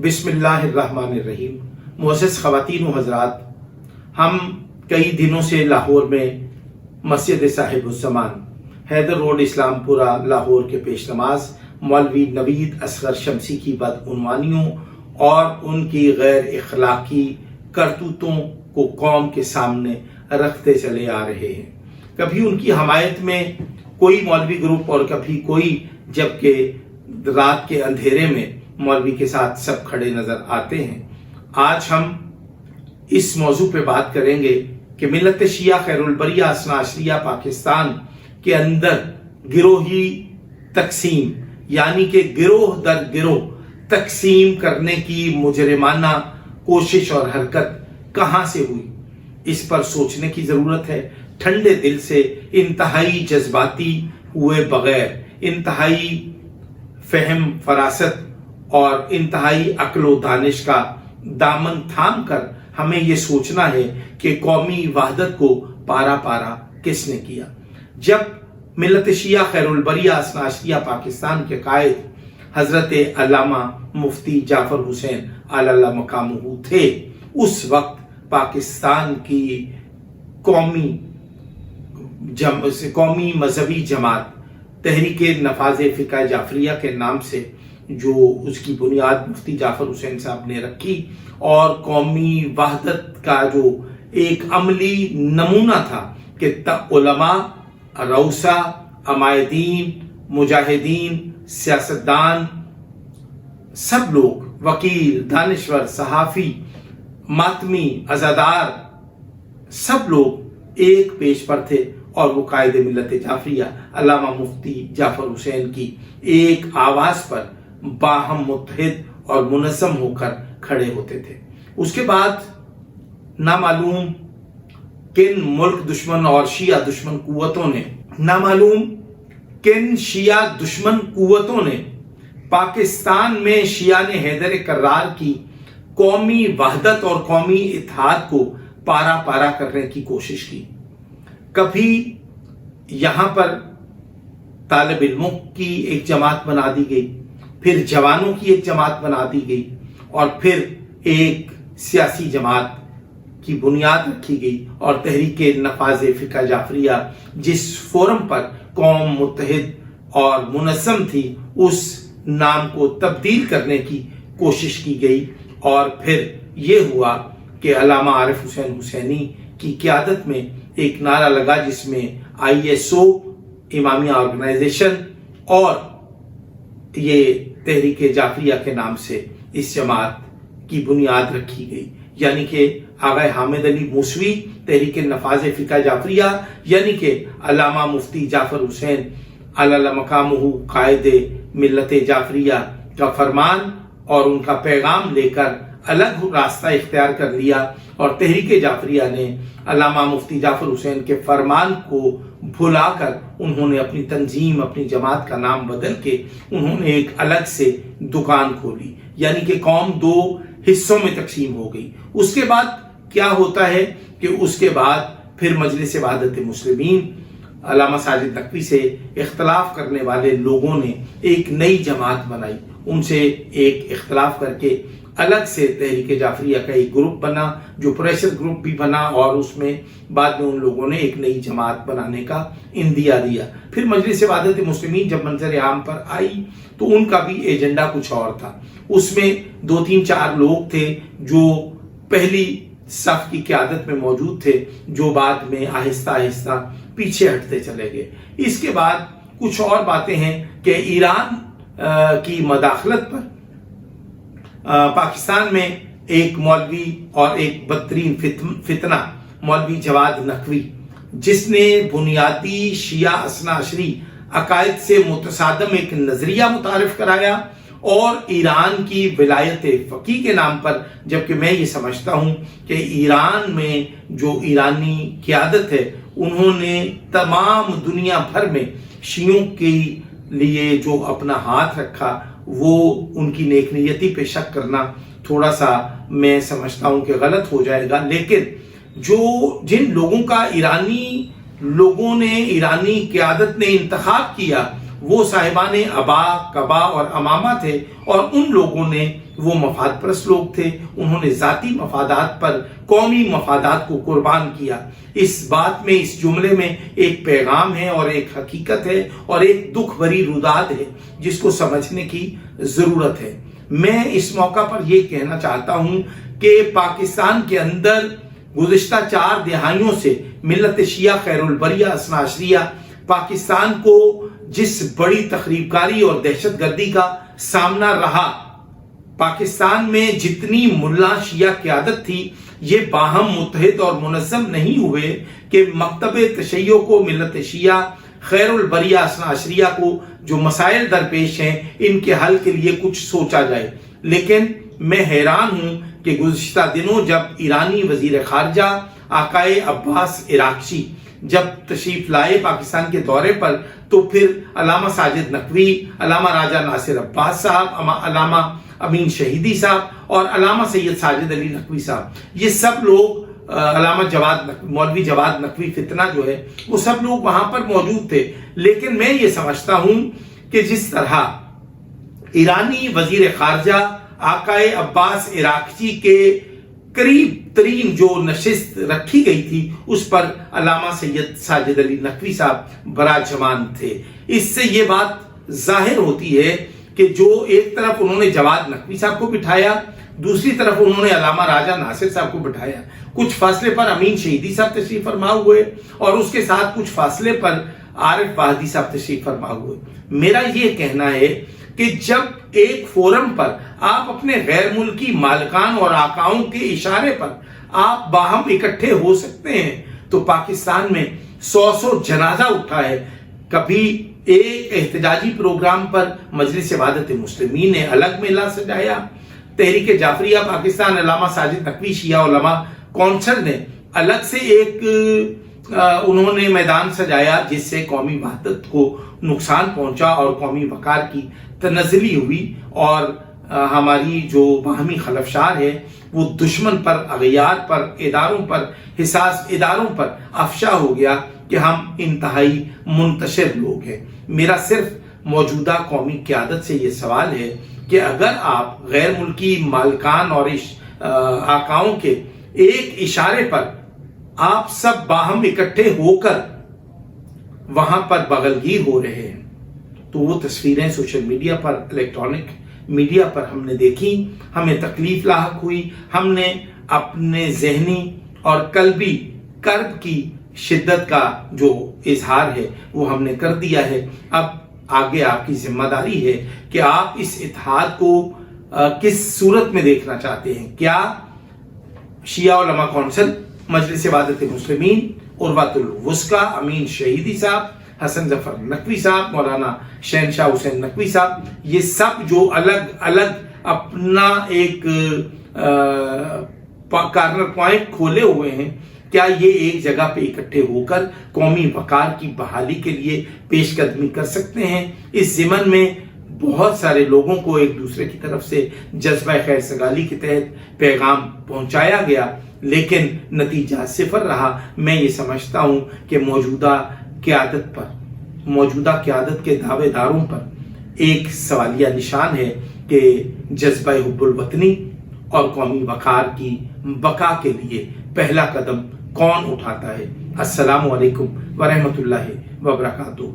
बिस्मिल्लाहिर्रहमानिर्रहीम। मुअज़्ज़ज़ ख़वातीन व हज़रात, हम कई दिनों से लाहौर में मस्जिद साहिबुज़्ज़मान हैदर रोड इस्लामपुरा लाहौर के पेश नमाज मौलवी नवीद असगर शमसी की बदउनवानियों और उनकी गैर इखलाकी करतूतों को कौम के सामने रखते चले आ रहे हैं। कभी उनकी हमायत में कोई मौलवी ग्रुप और कभी कोई, जबकि रात के अंधेरे में मौलवी के साथ सब खड़े नजर आते हैं। आज हम इस मौजू पे बात करेंगे कि मिल्लत शिया खैरुल बरिया असना अशरिया पाकिस्तान के अंदर गिरोही तकसीम यानी कि गिरोह दर गिरोह तकसीम करने की मुजरिमाना कोशिश और हरकत कहां से हुई, इस पर सोचने की जरूरत है। ठंडे दिल से, इंतहाई जज्बाती हुए बगैर, इंतहाई फहम फरासत और इंतहाई अक्ल दानिश का दामन थाम कर हमें ये सोचना है कि कौमी वहदत को पारा पारा किसने किया। जब मिल्लत शिया खैरुल बरिया असना अशरिया पाकिस्तान के कायद हजरत अल्लामा मुफ्ती जाफर हुसैन अल्लाह मकामुहू थे, उस वक्त पाकिस्तान की कौमी मजहबी जमात तहरीक नफाज फ़िक़्ह जाफरिया के नाम से, जो उसकी बुनियाद मुफ्ती जाफर हुसैन साहब ने रखी और कौमी वहदत का जो एक अमली नमूना था कि उलमा, रऊसा, अमायदीन, मुजाहिदीन, सियासतदान, सब लोग, वकील, दानिश्वर, सहाफ़ी, मातमी, अज़ादार, सब लोग एक पेज पर थे और वो कायदे मिल्लत जाफरिया अल्लामा मुफ्ती जाफर हुसैन की एक आवाज पर बाहम मुत्तहिद और मुनज़्ज़म होकर खड़े होते थे। उसके बाद नामालूम किन मुल्क दुश्मन और शिया दुश्मन कुव्वतों ने, नामालूम किन शिया दुश्मन कुव्वतों ने पाकिस्तान में शियान हैदर कर्रार की कौमी वहदत और कौमी इत्तेहाद को पारा पारा करने की कोशिश की। कभी यहां पर तालिब इल्मों की एक जमात बना दी गई, फिर जवानों की एक जमात बना दी गई और फिर एक सियासी जमात की बुनियाद रखी गई और तहरीक नफाज फ़िक़्ह जाफरिया जिस फोरम पर कौम मुत्तहिद और मुनज़्ज़म थी, उस नाम को तब्दील करने की कोशिश की गई और फिर यह हुआ कि अल्लामा आरिफ हुसैन हुसैनी की क़यादत में एक नारा लगा जिसमें ISO इमामिया ऑर्गेनाइजेशन और ये तहरीक जाफरिया के नाम से इस जमात की बुनियाद रखी गई। यानी कि आगा हामिद अली मूसवी तहरीक नफाज फ़िक़्ह जाफरिया यानी कि अल्लामा मुफ्ती जाफर हुसैन अल्लाह मकामुहू कायदे मिल्लत जाफरिया का फरमान और उनका पैगाम लेकर अलग रास्ता इख्तियार कर लिया और तहरीक जाफरिया ने अल्लामा मुफ्ती जाफर हुसैन के फरमान को भुलाकर उन्होंने अपनी तंजीम, अपनी जमात का नाम बदल के उन्होंने एक अलग से दुकान खोली। यानी कि कौम दो हिस्सों में तकसीम हो गई। उसके बाद क्या होता है कि उसके बाद फिर मजलिस वहदत मुस्लिमीन अल्लामा साजिद नकवी से इख्तलाफ करने वाले लोगों ने एक नई जमात बनाई, उनसे एक इख्तलाफ करके अलग से तहरीक जाफरिया का एक ग्रुप बना जो प्रेशर ग्रुप भी बना और उसमें बाद में उन लोगों ने एक नई जमात बनाने का इंदिया दिया। फिर मजलिस वहदत मुस्लिमीन जब मंजर आम पर आई तो उनका भी एजेंडा कुछ और था। उसमें 2-3-4 लोग थे जो पहली सफ की क़यादत में मौजूद थे, जो बाद में आहिस्ता आहिस्ता पीछे हटते चले गए। इसके बाद कुछ और बातें हैं कि ईरान की मदाखलत पर पाकिस्तान में एक मौलवी और एक बदतरीन फितना मौलवी जवाद नकवी, जिसने बुनियादी शिया असना अशरी अकायद से मुतसादम एक नजरिया मुतारिफ कराया और ईरान की विलायत फ़क़ीह के नाम पर, जबकि मैं ये समझता हूँ कि ईरान में जो ईरानी क़यादत है उन्होंने तमाम दुनिया भर में शियों के लिए जो अपना हाथ रखा, वो उनकी नेक नियति पे शक करना थोड़ा सा मैं समझता हूं कि गलत हो जाएगा। लेकिन जिन लोगों का ईरानी लोगों ने, ईरानी क़यादत ने इंतखाब किया, وہ صاحبان ابا کبا اور امامہ تھے، اور ان لوگوں نے وہ مفاد پرست لوگ تھے، انہوں نے ذاتی مفادات پر قومی مفادات کو قربان کیا۔ اس بات میں، اس جملے میں ایک پیغام ہے اور ایک حقیقت ہے اور ایک دکھ بھری روداد ہے جس کو سمجھنے کی ضرورت ہے۔ میں اس موقع پر یہ کہنا چاہتا ہوں کہ پاکستان کے اندر گزشتہ 4 دہائیوں سے ملت شیعہ خیر البریہ اثنا عشریہ پاکستان کو جس بڑی تخریب کاری اور دہشت گردی کا سامنا رہا، پاکستان میں جتنی ملا شیعہ قیادت تھی، یہ باہم متحد اور منظم نہیں ہوئے کہ مکتب تشیع کو، ملت شیعہ خیر البریہ اثنا عشریہ کو جو مسائل درپیش ہیں ان کے حل کے لیے کچھ سوچا جائے۔ لیکن میں حیران ہوں کہ گزشتہ دنوں جب ایرانی وزیر خارجہ آقائے عباس عراقچی جب تشریف لائے پاکستان کے دورے پر، تو پھر علامہ ساجد نقوی، علامہ راجہ ناصر عباس صاحب، علامہ امین شہیدی صاحب اور علامہ سید ساجد علی نقوی صاحب، یہ سب لوگ، علامہ مولوی جواد نقوی فتنہ جو ہے، وہ سب لوگ وہاں پر موجود تھے۔ لیکن میں یہ سمجھتا ہوں کہ جس طرح ایرانی وزیر خارجہ آقائے عباس عراقچی کے قریب ترین جو نشست رکھی گئی تھی، اس پر علامہ سید ساجد علی نقوی صاحب براجمان تھے۔ اس سے یہ بات ظاہر ہوتی ہے کہ جو ایک طرف انہوں نے جواد نقوی صاحب کو بٹھایا، دوسری طرف انہوں نے علامہ راجہ ناصر صاحب کو بٹھایا، کچھ فاصلے پر امین شہیدی صاحب تشریف فرما ہوئے اور اس کے ساتھ کچھ فاصلے پر عارف واحدی صاحب تشریف فرما ہوئے۔ میرا یہ کہنا ہے کہ جب ایک فورم پر آپ اپنے غیر ملکی مالکان اور آقاؤں کے اشارے پر آپ باہم اکٹھے ہو سکتے ہیں، تو پاکستان میں 100 جنازہ اٹھا ہے۔ کبھی ایک احتجاجی پروگرام پر مجلس وحدت مسلمین نے الگ میلہ سجایا، تحریک جعفریہ پاکستان علامہ ساجد نقوی شیعہ علماء کونسل نے الگ سے ایک انہوں نے میدان سجایا، جس سے قومی وحدت کو نقصان پہنچا اور قومی وقار کی تنزلی ہوئی، اور ہماری جو باہمی خلفشار ہے وہ دشمن پر، اغیار پر، اداروں پر، حساس اداروں پر افشا ہو گیا کہ ہم انتہائی منتشر لوگ ہیں۔ میرا صرف موجودہ قومی قیادت سے یہ سوال ہے کہ اگر آپ غیر ملکی مالکان اور آقاؤں کے ایک اشارے پر آپ سب باہم اکٹھے ہو کر وہاں پر بغلگیر ہو رہے ہیں، تو وہ تصویریں سوشل میڈیا پر، الیکٹرانک میڈیا پر ہم نے دیکھی، ہمیں تکلیف لاحق ہوئی، ہم نے اپنے ذہنی اور قلبی کرب کی شدت کا جو اظہار ہے وہ ہم نے کر دیا ہے۔ اب آگے آپ کی ذمہ داری ہے کہ آپ اس اتحاد کو کس صورت میں دیکھنا چاہتے ہیں۔ کیا شیعہ علماء کونسل، مجلس وحدت مسلمین، عروۃ الوثقی، امین شہیدی صاحب، حسن ظفر نقوی صاحب، مولانا شہنشاہ حسین نقوی صاحب، یہ سب جو الگ الگ اپنا ایک کارنر پوائنٹ کھولے ہوئے ہیں، کیا یہ ایک جگہ پہ اکٹھے ہو کر قومی وقار کی بحالی کے لیے پیش قدمی کر سکتے ہیں؟ اس ضمن میں بہت سارے لوگوں کو ایک دوسرے کی طرف سے جذبہ خیر سگالی کے تحت پیغام پہنچایا گیا، لیکن نتیجہ صفر رہا۔ میں یہ سمجھتا ہوں کہ موجودہ قیادت پر، موجودہ قیادت کے دعوے داروں پر ایک سوالیہ نشان ہے کہ جذبہ حب الوطنی اور قومی وقار کی بقا کے لیے پہلا قدم کون اٹھاتا ہے۔ السلام علیکم ورحمۃ اللہ وبرکاتہ۔